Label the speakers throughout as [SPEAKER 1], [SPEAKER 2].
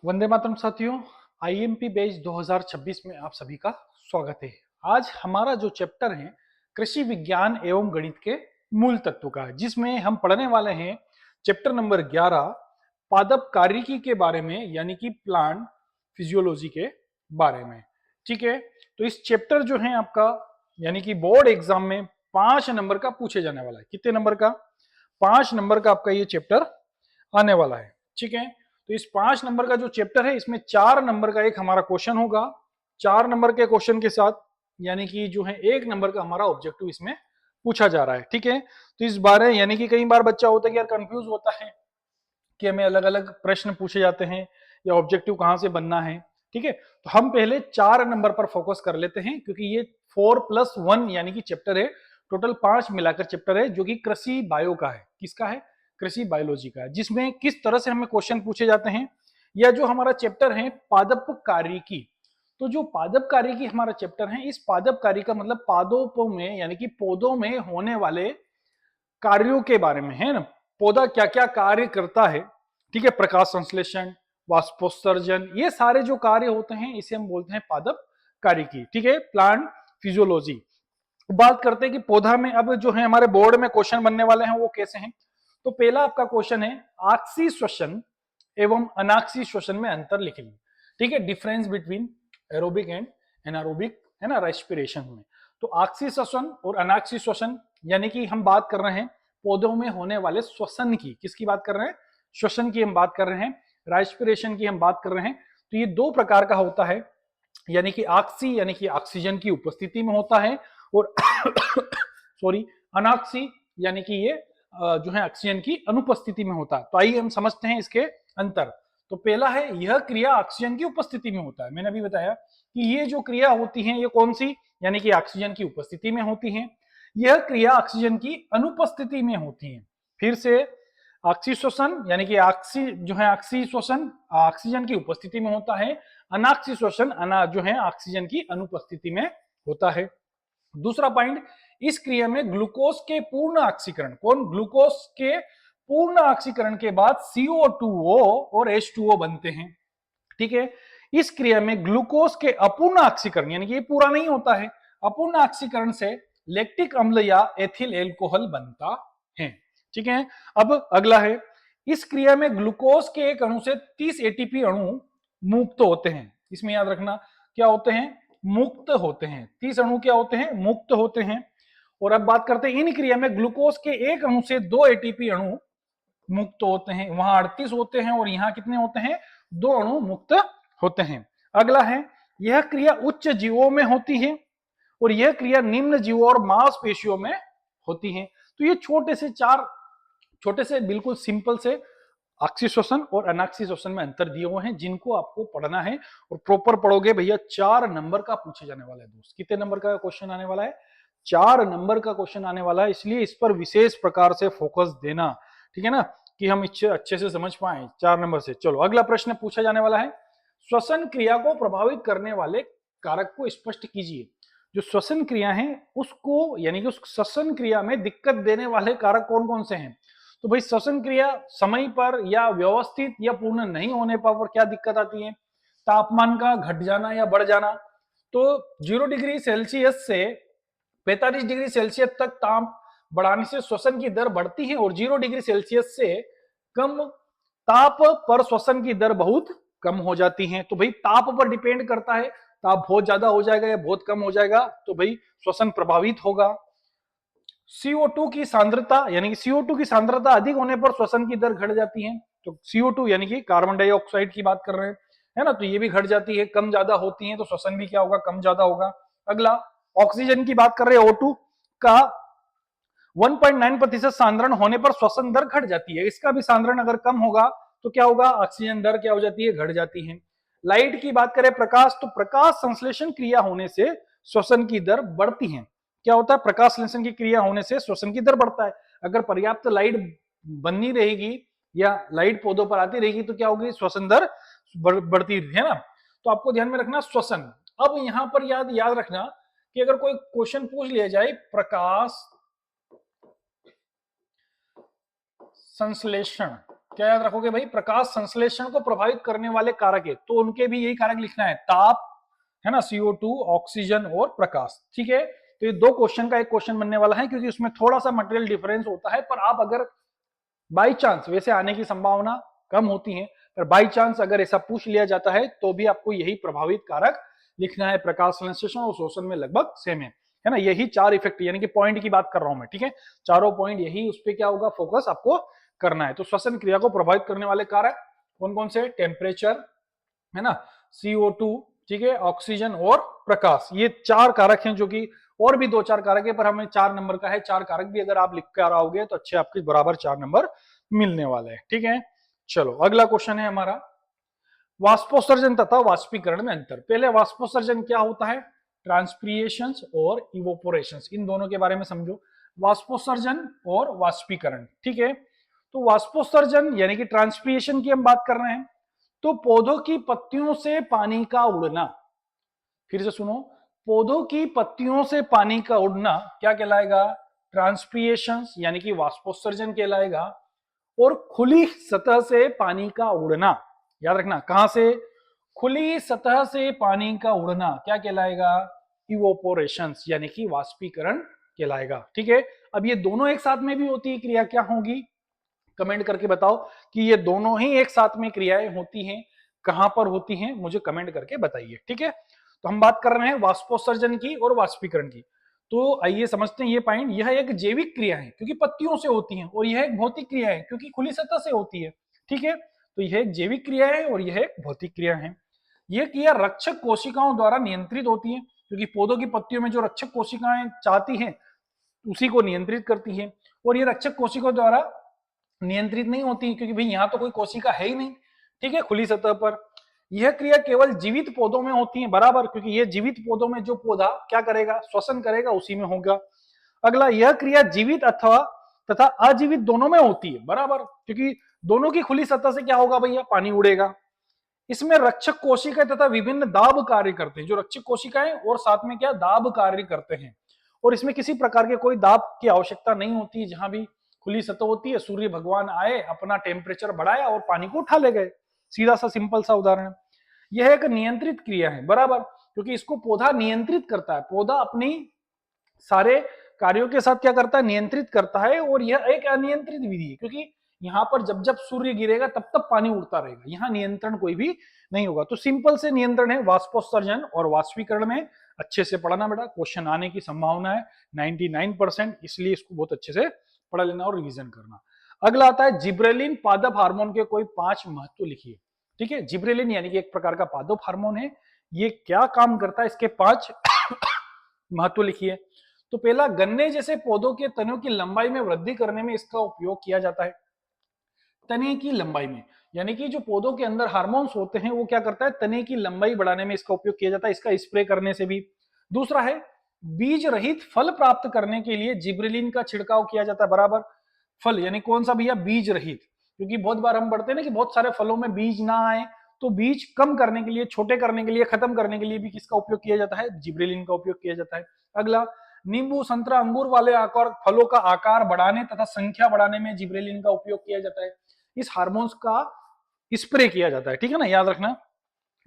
[SPEAKER 1] वंदे मातरम साथियों, IMP batch 2026 में आप सभी का स्वागत है। आज हमारा जो चैप्टर है कृषि विज्ञान एवं गणित के मूल तत्व का, जिसमें हम पढ़ने वाले हैं चैप्टर नंबर 11 पादप कार्यकी के बारे में, यानी कि प्लांट फिजियोलॉजी के बारे में। ठीक है, तो इस चैप्टर जो है आपका यानी कि बोर्ड एग्जाम में 5 नंबर का पूछे जाने वाला है। कितने नंबर का? 5 नंबर का आपका ये चैप्टर आने वाला है। ठीक है, तो इस 5 नंबर का जो चैप्टर है इसमें 4 नंबर का एक हमारा क्वेश्चन होगा। 4 नंबर के क्वेश्चन के साथ यानी कि जो है 1 नंबर का हमारा ऑब्जेक्टिव इसमें पूछा जा रहा है। ठीक है, तो इस बारे यानी कि कई बार बच्चा होता है कि यार कंफ्यूज होता है कि हमें अलग अलग प्रश्न पूछे जाते हैं या ऑब्जेक्टिव कहां से बनना है। ठीक है, तो हम पहले 4 नंबर पर फोकस कर लेते हैं, क्योंकि ये 4+1 यानी कि चैप्टर है। टोटल 5 मिलाकर चैप्टर है जो कि कृषि बायो का है। किसका है? कृषि बायोलॉजी का है, जिसमें किस तरह से हमें क्वेश्चन पूछे जाते हैं। या जो हमारा चैप्टर है पादप कार्यकी, तो जो पादप कार्यकी हमारा चैप्टर है, इस पादप कार्य का मतलब पादपों में यानी कि पौधों में होने वाले कार्यों के बारे में है ना। पौधा क्या क्या कार्य करता है, ठीक है, प्रकाश संश्लेषण, वाष्पोत्सर्जन, ये सारे जो कार्य होते हैं इसे हम बोलते हैं पादप कार्यकी। ठीक है, प्लांट फिजियोलॉजी। बात करते हैं कि पौधा में अब जो है हमारे बोर्ड में क्वेश्चन बनने वाले हैं वो कैसे हैं। तो पहला आपका क्वेश्चन है आक्सी श्वसन एवं अनाक्सी श्वसन में अंतर लिखिए। ठीक है, difference between aerobic and anaerobic, है ना, रेस्पिरेशन में। तो आक्सी श्वसन और अनाक्सी श्वसन यानी कि हम बात कर रहे हैं पौधों में होने वाले श्वसन की। किसकी बात कर रहे हैं? श्वसन की हम बात कर रहे हैं, रेस्पिरेशन की हम बात कर रहे हैं। तो ये दो प्रकार का होता है, यानी कि आक्सी यानी कि ऑक्सीजन की उपस्थिति में होता है, और सॉरी अनाक्सी यानी कि ये जो है ऑक्सीजन की अनुपस्थिति में होता है। तो आइए हम समझते हैं इसके अंतर। तो पहला है यह क्रिया ऑक्सीजन की उपस्थिति में होता है। मैंने अभी बताया कि ये जो क्रिया होती है ये कौन सी, यानी कि ऑक्सीजन की उपस्थिति में होती है। यह क्रिया ऑक्सीजन की अनुपस्थिति में होती है। फिर से ऑक्सी श्वसन यानी कि ऑक्सी जो है ऑक्सी श्वसन ऑक्सीजन की उपस्थिति में होता है, अनाक्सी श्वसन जो है ऑक्सीजन की अनुपस्थिति में होता है। दूसरा पॉइंट, इस क्रिया में ग्लूकोज के पूर्ण ऑक्सीकरण, कौन? ग्लूकोज के पूर्ण ऑक्सीकरण के बाद CO2O और H2O बनते हैं। ठीक है, इस क्रिया में ग्लूकोज के अपूर्ण ऑक्सीकरण यानी कि ये पूरा नहीं होता है, अपूर्ण ऑक्सीकरण से लैक्टिक अम्ल या एथिल एल्कोहल बनता है। ठीक है, अब अगला है, इस क्रिया में ग्लूकोज के एक अणु से 30 ATP अणु मुक्त होते हैं। इसमें याद रखना क्या होते हैं? मुक्त होते हैं। 30 अणु क्या होते हैं? मुक्त होते हैं। और अब बात करते हैं इन क्रिया में ग्लूकोज के एक अणु से 2 ATP अणु मुक्त होते हैं। वहां 38 होते हैं और यहां कितने होते हैं? 2 अणु मुक्त होते हैं। अगला है, यह क्रिया उच्च जीवों में होती है और यह क्रिया निम्न जीवों और मांसपेशियों में होती है। तो ये छोटे से बिल्कुल सिंपल से ऑक्सी श्वसन और अनाक्सी श्वसन में अंतर दिए हुए हैं, जिनको आपको पढ़ना है और प्रॉपर पढ़ोगे भैया 4 नंबर का पूछे जाने वाला है। दोस्त, कितने नंबर का क्वेश्चन आने वाला है? 4 नंबर का क्वेश्चन आने वाला है, इसलिए इस पर विशेष प्रकार से फोकस देना। ठीक है ना, कि हम अच्छे से समझ पाए 4 नंबर से। चलो अगला प्रश्न पूछा जाने वाला है, श्वसन क्रिया को प्रभावित करने वाले कारक को स्पष्ट कीजिए। जो श्वसन क्रिया है उसको यानी कि उस श्वसन क्रिया में दिक्कत देने वाले कारक कौन कौन से हैं? तो भाई श्वसन क्रिया समय पर या व्यवस्थित या पूर्ण नहीं होने पर क्या दिक्कत आती है? तापमान का घट जाना या बढ़ जाना। तो 0 डिग्री सेल्सियस से 45 डिग्री सेल्सियस तक ताप बढ़ाने से श्वसन की दर बढ़ती है, और 0 डिग्री सेल्सियस से कम ताप पर श्वसन की दर बहुत कम हो जाती है। तो भाई ताप पर डिपेंड करता है, ताप बहुत ज्यादा हो जाएगा या बहुत कम हो जाएगा तो भाई श्वसन प्रभावित होगा। CO2 की सांद्रता यानी कि CO2 की सांद्रता अधिक होने पर श्वसन की दर घट जाती है। तो CO2 यानी कि कार्बन डाइऑक्साइड की बात कर रहे हैं, है ना, तो ये भी घट जाती है। कम ज्यादा होती है तो श्वसन भी क्या होगा? कम ज्यादा होगा। अगला, ऑक्सीजन की बात कर रहे हैं, O2 का 1.9% सांद्रण होने पर श्वसन दर घट जाती है। इसका भी सांद्रण अगर कम होगा तो क्या होगा? ऑक्सीजन दर क्या हो जाती है? घट जाती है। लाइट की बात करें, प्रकाश, तो प्रकाश संश्लेषण क्रिया होने से श्वसन की दर बढ़ती है। क्या होता है? प्रकाश संश्लेषण की क्रिया होने से श्वसन की दर बढ़ता है। अगर पर्याप्त लाइट बननी रहेगी या लाइट पौधों पर आती रहेगी तो क्या होगी? श्वसन दर बढ़ती है ना। तो आपको ध्यान में रखना श्वसन। अब यहां पर याद रखना कि अगर कोई क्वेश्चन पूछ लिया जाए प्रकाश संश्लेषण, क्या याद रखोगे भाई? प्रकाश संश्लेषण को प्रभावित करने वाले कारक है, तो उनके भी यही कारक लिखना है, ताप, है ना, CO2, ऑक्सीजन और प्रकाश। ठीक है, तो ये दो क्वेश्चन का एक क्वेश्चन बनने वाला है, क्योंकि उसमें थोड़ा सा मटेरियल डिफरेंस होता है, पर आप अगर बाई चांस, वैसे आने की संभावना कम होती है, पर बाई चांस अगर ऐसा पूछ लिया जाता है तो भी आपको यही प्रभावित कारक लिखना है। प्रकाश संश्लेषण और शोषण में लगभग सेम है ना, यही चार इफेक्ट, यानी कि पॉइंट की बात कर रहा हूं मैं। ठीक है, चारों पॉइंट यही, उस पर क्या होगा, फोकस आपको करना है। तो श्वसन क्रिया को प्रभावित करने वाले कारक कौन कौन से? टेम्परेचर, है ना, CO2, ठीक है, ऑक्सीजन और प्रकाश, ये चार कारक हैं, जो कि और भी दो चार कारक है, पर हमें 4 नंबर का है। चार कारक भी अगर आप लिख कर आओगे तो अच्छे आपके बराबर 4 नंबर मिलने वाले हैं। ठीक है, चलो अगला क्वेश्चन है हमारा, वाष्पोत्सर्जन तथा वाष्पीकरण में अंतर। पहले वाष्पोत्सर्जन क्या होता है, ट्रांसपिरेशन और इवोपोरेशन, इन दोनों के बारे में समझो, वाष्पोत्सर्जन और वाष्पीकरण। ठीक है, तो वाष्पोत्सर्जन यानी कि ट्रांसपिरेशन की हम बात कर रहे हैं, तो पौधों की पत्तियों से पानी का उड़ना। फिर से सुनो, पौधों की पत्तियों से पानी का उड़ना क्या कहलाएगा? ट्रांसपिरेशन यानी कि वाष्पोत्सर्जन कहलाएगा। और खुली सतह से पानी का उड़ना, याद रखना, कहां से? खुली सतह से पानी का उड़ना क्या कहलाएगा? इवोपोरेशन यानी कि वाष्पीकरण कहलाएगा। ठीक है, अब ये दोनों एक साथ में भी होती है क्रिया, क्या होगी? कमेंट करके बताओ कि ये दोनों ही एक साथ में क्रियाएं होती हैं, कहां पर होती हैं, मुझे कमेंट करके बताइए। ठीक है, तो हम बात कर रहे हैं वाष्पोत्सर्जन की और वाष्पीकरण की। तो आइए समझते हैं ये पॉइंट। यह एक जैविक क्रिया है क्योंकि पत्तियों से होती है, और यह एक भौतिक क्रिया है क्योंकि खुली सतह से होती है। ठीक है, तो यह एक जैविक क्रिया है और यह एक भौतिक क्रिया है। यह क्रिया रक्षक कोशिकाओं द्वारा नियंत्रित होती है, क्योंकि पौधों की पत्तियों में जो रक्षक कोशिकाएं चाहती हैं उसी को नियंत्रित करती है। और ये रक्षक कोशिकाओं द्वारा नियंत्रित नहीं होती, क्योंकि भाई यहाँ तो कोई कोशिका है ही नहीं। ठीक है, खुली सतह पर यह क्रिया केवल जीवित पौधों में होती है, बराबर, क्योंकि ये जीवित पौधों में जो पौधा क्या करेगा? श्वसन करेगा, उसी में होगा। अगला, यह क्रिया जीवित अथवा तथा अजीवित दोनों में होती है, बराबर, क्योंकि दोनों की खुली सतह से क्या होगा भैया? पानी उड़ेगा। इसमें रक्षक कोशिकाएं तथा विभिन्न दाब कार्य करते हैं, जो रक्षक कोशिकाएं और साथ में क्या, दाब कार्य करते हैं। और इसमें किसी प्रकार के कोई दाब की आवश्यकता नहीं होती, जहां भी खुली सतह होती है, सूर्य भगवान आए, अपना टेम्परेचर बढ़ाया और पानी को उठा ले गए। सीधा सा सिंपल सा उदाहरण। यह एक नियंत्रित क्रिया है, बराबर, क्योंकि इसको पौधा नियंत्रित करता है। पौधा अपनी सारे कार्यों के साथ क्या करता है? नियंत्रित करता है। और यह एक अनियंत्रित विधि है, क्योंकि यहाँ पर जब जब सूर्य गिरेगा तब तब पानी उड़ता रहेगा, यहाँ नियंत्रण कोई भी नहीं होगा। तो सिंपल से नियंत्रण है वाष्पोत्सर्जन और वाष्पीकरण में। अच्छे से पढ़ना बेटा, क्वेश्चन आने की संभावना है 99%, इसलिए इसको बहुत अच्छे से पढ़ लेना और रिवीजन करना। अगला आता है जिब्रेलिन पादप हार्मोन के कोई 5 महत्व लिखिए। ठीक है, जिब्रेलिन यानी कि एक प्रकार का पादप हार्मोन है, ये क्या काम करता है, इसके 5 महत्व लिखिए। तो पहला, गन्ने जैसे पौधों के तनों की लंबाई में वृद्धि करने में इसका उपयोग किया जाता है। तने की लंबाई में, यानी कि जो पौधों के अंदर हार्मोन्स होते हैं वो क्या करता है? तने की लंबाई बढ़ाने में इसका उपयोग किया जाता है, इसका स्प्रे करने से भी। दूसरा है, बीज रहित फल प्राप्त करने के लिए जिब्रेलिन का छिड़काव किया जाता है, बराबर। फल यानी कौन सा भैया? बीज रहित, क्योंकि बहुत बार हम पढ़ते हैं ना कि बहुत सारे फलों में बीज ना आए, तो बीज कम करने के लिए, छोटे करने के लिए, खत्म करने के लिए भी किसका उपयोग किया जाता है? जिब्रेलिन का उपयोग किया जाता है। अगला, नींबू, संतरा, अंगूर वाले आकार, फलों का आकार बढ़ाने तथा संख्या बढ़ाने में जिब्रेलिन का उपयोग किया जाता है। इस हार्मोन्स का स्प्रे किया जाता है, ठीक है ना, याद रखना,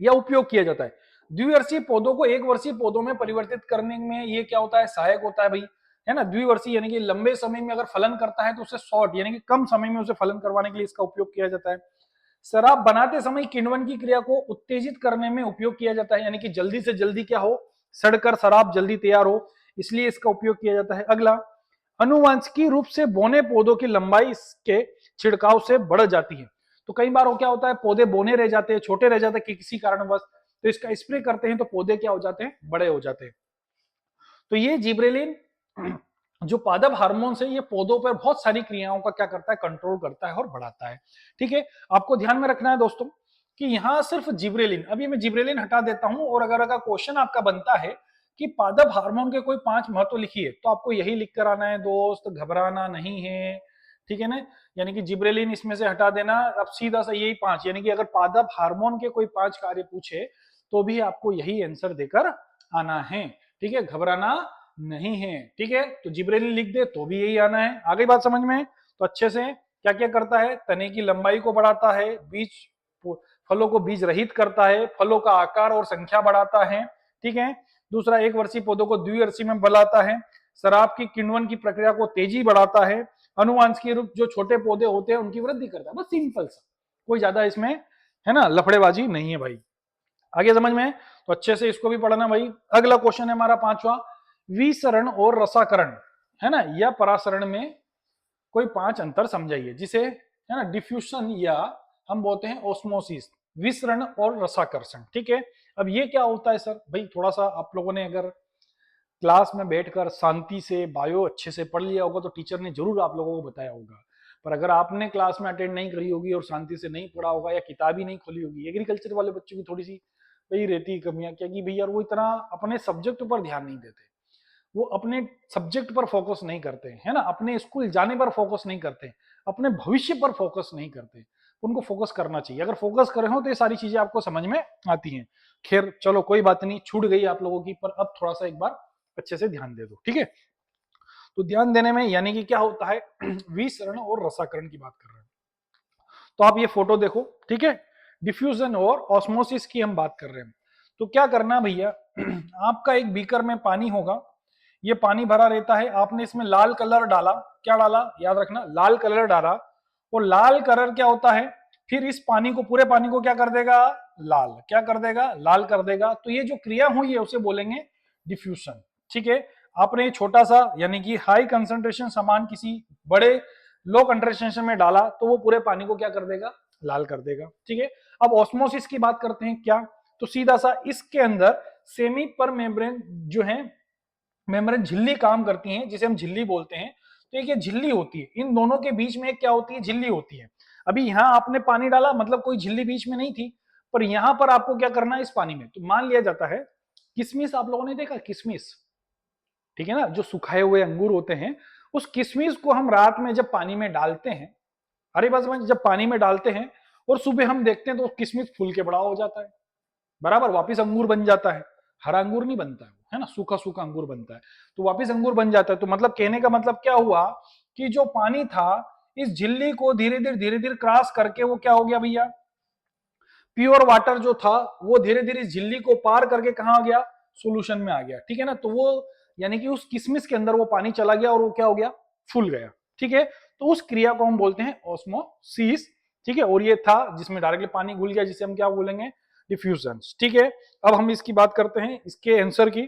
[SPEAKER 1] या उपयोग किया जाता है। द्विवर्षीय पौधों को एक वर्षीय पौधों में परिवर्तित करने में ये क्या होता है? सहायक होता है भाई, है ना। द्विवर्षीय यानी कि लंबे समय में अगर फलन करता है तो उसे शॉर्ट यानी कि कम समय में उसे फलन करवाने के लिए इसका उपयोग किया जाता है। शराब बनाते समय किण्वन की क्रिया को उत्तेजित करने में उपयोग किया जाता है, यानी कि जल्दी से जल्दी क्या हो? सड़कर शराब जल्दी तैयार हो, इसलिए इसका उपयोग किया जाता है। अगला, अनुवांशिकी रूप से बोने पौधों की लंबाई इसके छिड़काव से बढ़ जाती है। तो कई बार वो क्या होता है? पौधे बोने रह जाते हैं, छोटे रह जाते हैं किसी कारणवश, तो इसका स्प्रे करते हैं तो पौधे क्या हो जाते हैं? बड़े हो जाते हैं। तो ये जिब्रेलिन जो पादप हार्मोन है, ये पौधों पर बहुत सारी क्रियाओं का क्या करता है? कंट्रोल करता है और बढ़ाता है। ठीक है, आपको ध्यान में रखना है दोस्तों कि यहाँ सिर्फ जिब्रेलिन, अभी मैं जिब्रेलिन हटा देता हूं, और अगर क्वेश्चन आपका बनता है कि पादप हार्मोन के कोई 5 महत्व लिखिए, तो आपको यही लिख कर आना है दोस्त, घबराना नहीं है। ठीक है ना, यानी कि जिब्रेलिन इसमें से हटा देना, अब सीधा सा यही 5, यानी कि अगर पादप हार्मोन के कोई 5 कार्य पूछे तो भी आपको यही आंसर देकर आना है। ठीक है, घबराना नहीं है। ठीक है, तो जिब्रेलिन लिख दे तो भी यही आना है। आ गई बात समझ में? तो अच्छे से क्या क्या करता है? तने की लंबाई को बढ़ाता है, फलों को बीज रहित करता है, फलों का आकार और संख्या बढ़ाता है, ठीक है। दूसरा, एक वर्षीय पौधों को द्विवर्षीय में बढ़ाता है, शराब की किण्वन की प्रक्रिया को तेजी बढ़ाता है, अनुवांशिक रूप जो छोटे पौधे होते हैं उनकी वृद्धि करता है। बस सिंपल सा, कोई ज्यादा इसमें है ना लफड़ेबाजी नहीं है भाई। आगे समझ में? तो अच्छे से इसको भी पढ़ना भाई। अगला क्वेश्चन है हमारा पांचवा, विसरण और रसाकरण, है ना, या परासरण में कोई 5 अंतर समझाइए, जिसे है ना डिफ्यूजन या हम बोलते हैं ओस्मोसिस, विसरण और रसाकर्षण, ठीक है। अब ये क्या होता है सर? भाई थोड़ा सा आप लोगों ने अगर क्लास में बैठकर शांति से बायो अच्छे से पढ़ लिया होगा तो टीचर ने जरूर आप लोगों को बताया होगा। पर अगर आपने क्लास में अटेंड नहीं करी होगी और शांति से नहीं पढ़ा होगा या किताब ही नहीं खोली होगी, एग्रीकल्चर वाले बच्चों की थोड़ी सी वही रहती है कमियां, क्या कि भैया वो इतना अपने सब्जेक्ट पर ध्यान नहीं देते, वो अपने सब्जेक्ट पर फोकस नहीं करते, है ना, अपने स्कूल जाने पर फोकस नहीं करते, अपने भविष्य पर फोकस नहीं करते। उनको फोकस करना चाहिए। अगर फोकस करे हो तो ये सारी चीजें आपको समझ में आती हैं। खैर चलो कोई बात नहीं, छूट गई आप लोगों की, पर अब थोड़ा सा एक बार अच्छे से ध्यान दे दो, ठीक है। तो ध्यान देने में यानी कि क्या होता है, विसरण और रसाकरण की बात कर रहे हैं। तो आप ये फोटो देखो, ठीक है, डिफ्यूजन और ऑस्मोसिस की हम बात कर रहे हैं। तो क्या करना भैया, आपका एक बीकर में पानी होगा, ये पानी भरा रहता है, आपने इसमें लाल कलर डाला, क्या डाला याद रखना, लाल कलर डाला, और लाल कलर क्या होता है, फिर इस पानी को, पूरे पानी को क्या कर देगा, लाल, क्या कर देगा, लाल कर देगा। तो ये जो क्रिया हुई है उसे बोलेंगे डिफ्यूजन, ठीक है। आपने छोटा सा यानी कि हाई कंसंट्रेशन सामान किसी बड़े लो कंसंट्रेशन में डाला तो वो पूरे पानी को क्या कर देगा, लाल कर देगा, ठीक है। अब ऑस्मोसिस की बात करते हैं, क्या, तो सीधा सा इसके अंदर सेमी पर मेम्ब्रेन जो है, मेम्ब्रेन झिल्ली काम करती है, जिसे हम झिल्ली बोलते हैं। तो एक ये झिल्ली होती है, इन दोनों के बीच में क्या होती है, झिल्ली होती है। अभी यहां आपने पानी डाला, मतलब कोई झिल्ली बीच में नहीं थी, पर यहां पर आपको क्या करना है इस पानी में, तो मान लिया जाता है किशमिश, आप लोगों ने देखा किशमिश, ठीक है ना, जो सुखाए हुए अंगूर होते हैं, उस किशमिश को हम रात में जब पानी में डालते हैं, अरे बस जब पानी में डालते हैं और सुबह हम देखते हैं तो किशमिश फूल के बड़ा हो जाता है, बराबर, वापिस अंगूर बन जाता है। हरा अंगूर नहीं बनता है ना, सूखा सूखा अंगूर बनता है, तो वापिस अंगूर बन जाता है। तो मतलब कहने का मतलब क्या हुआ कि जो पानी था इस झिल्ली को धीरे धीरे क्रॉस करके वो क्या हो गया भैया, प्योर वाटर जो था वो धीरे धीरे झिल्ली को पार करके कहां आ गया, सोल्यूशन में आ गया, ठीक है ना। तो वो यानी कि उस किशमिश के अंदर वो पानी चला गया और वो क्या हो गया, फूल गया, ठीक है। तो उस क्रिया को हम बोलते हैं ऑस्मोसिस, ठीक है। और ये था जिसमें डायरेक्टली पानी घुल गया, जिसे हम क्या बोलेंगे, डिफ्यूजन, ठीक है। अब हम इसकी बात करते हैं इसके आंसर की।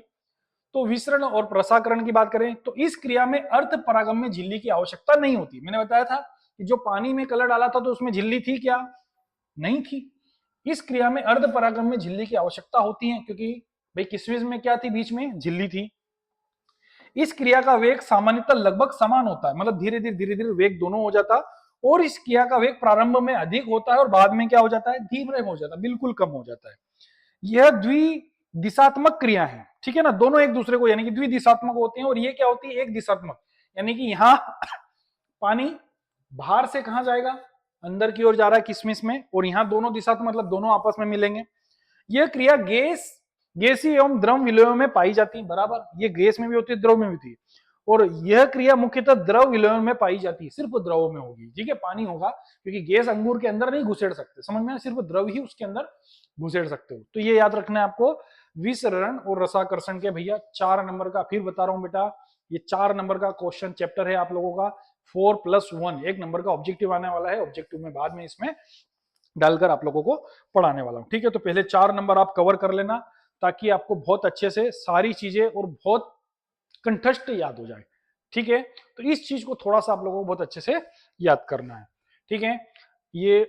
[SPEAKER 1] तो विसरण और प्रसाकरण की बात करें तो इस क्रिया में अर्ध परागम में झिल्ली की आवश्यकता नहीं होती। मैंने बताया था कि जो पानी में कलर डाला था तो उसमें झिल्ली थी क्या, नहीं थी। इस क्रिया में अर्ध परागम में झिल्ली की आवश्यकता होती है, क्योंकि भाई किशमिश में क्या थी, बीच में झिल्ली थी। इस क्रिया का वेग सामान्यतः लगभग समान होता है, मतलब धीरे धीरे वेग दोनों हो जाता, और इस क्रिया का वेग प्रारंभ में अधिक होता है और बाद में क्या हो जाता है, धीमे हो जाता है, बिल्कुल कम हो जाता है। यह द्विदिशात्मक क्रिया है, ठीक है ना, दोनों एक दूसरे को यानी कि द्विदिशात्मक होते हैं, और ये क्या होती है, एक दिशात्मक, यानी कि यहाँ पानी बाहर से कहां जाएगा, अंदर की ओर जा रहा है किशमिश में, और यहाँ दोनों दिशात्मक मतलब दोनों आपस में मिलेंगे। यह क्रिया गैसीय एवं द्रव विलयन में पाई जाती है, बराबर, ये गैस में भी होती है, द्रव में भी होती है, और यह क्रिया मुख्यतः द्रव विलयन में पाई जाती है, सिर्फ द्रव में होगी, ठीक है, पानी होगा, क्योंकि गैस अंगूर के अंदर नहीं घुसेड़ सकते, समझ में, सिर्फ द्रव ही उसके अंदर घुसेड़ सकते हो। तो ये याद रखना है आपको, विसरण और रसाकर्षण के भैया 4 नंबर का, फिर बता रहा हूं बेटा, ये 4 नंबर का क्वेश्चन चैप्टर है आप लोगों का, 4+1 1 नंबर का ऑब्जेक्टिव आने वाला है, ऑब्जेक्टिव में बाद में इसमें डालकर आप लोगों को पढ़ाने वाला हूं, ठीक है। तो पहले 4 नंबर आप कवर कर लेना, ताकि आपको बहुत अच्छे से सारी चीजें और बहुत कंठस्थ याद हो जाए, ठीक है। तो इस चीज को थोड़ा सा आप लोगों को बहुत अच्छे से याद करना है, ठीक है। ये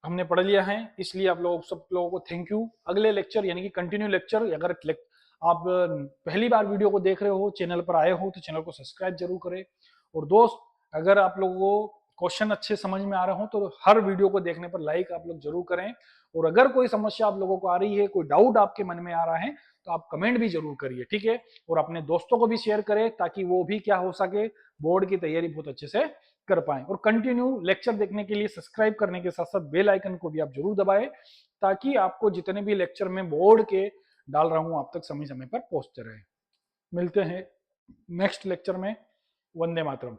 [SPEAKER 1] हमने पढ़ लिया है, इसलिए आप लोग सब लोगों को थैंक यू। अगले लेक्चर यानी कि कंटिन्यू लेक्चर, अगर आप पहली बार वीडियो को देख रहे हो, चैनल पर आए हो, तो चैनल को सब्सक्राइब जरूर करें। और दोस्त, अगर आप लोगों को क्वेश्चन अच्छे समझ में आ रहे हो तो हर वीडियो को देखने पर लाइक आप लोग जरूर करें, और अगर कोई समस्या आप लोगों को आ रही है, कोई डाउट आपके मन में आ रहा है, तो आप कमेंट भी जरूर करिए, ठीक है। और अपने दोस्तों को भी शेयर करें, ताकि वो भी क्या हो सके, बोर्ड की तैयारी बहुत अच्छे से कर पाए। और कंटिन्यू लेक्चर देखने के लिए सब्सक्राइब करने के साथ साथ बेल आइकन को भी आप जरूर दबाएं, ताकि आपको जितने भी लेक्चर में बोर्ड के डाल रहा हूं आप तक समय समय पर पहुंचते रहे। मिलते हैं नेक्स्ट लेक्चर में। वंदे मातरम।